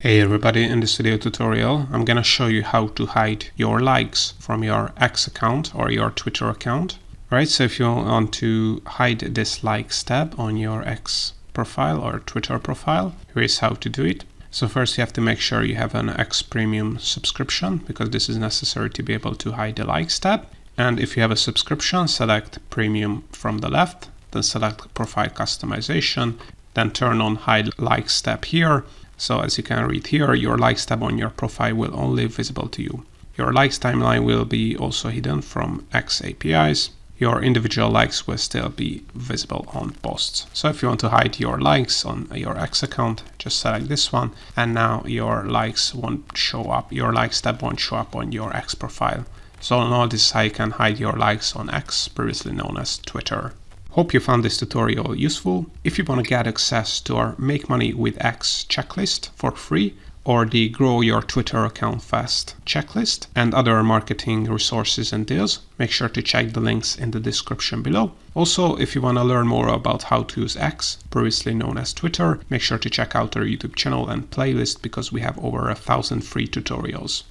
Hey everybody, in this video tutorial I'm gonna show you how to hide your likes from your X account or your Twitter account. Right, so if you want to hide this likes tab on your X profile or Twitter profile, here is how to do it. So first you have to make sure you have an X Premium subscription, because this is necessary to be able to hide the likes tab. And if you have a subscription, select Premium from the left, then select Profile Customization, then turn on Hide Likes tab here. So as you can read here, your likes tab on your profile will only be visible to you. Your likes timeline will be also hidden from X APIs. Your individual likes will still be visible on posts. So if you want to hide your likes on your X account, just select this one, and now your likes won't show up. Your likes tab won't show up on your X profile. So now this is how you can hide your likes on X, previously known as Twitter. Hope you found this tutorial useful. If you want to get access to our Make Money with X checklist for free, or the Grow Your Twitter Account Fast checklist, and other marketing resources and deals, make sure to check the links in the description below. Also, if you want to learn more about how to use X, previously known as Twitter, make sure to check out our YouTube channel and playlist, because we have over 1,000 free tutorials.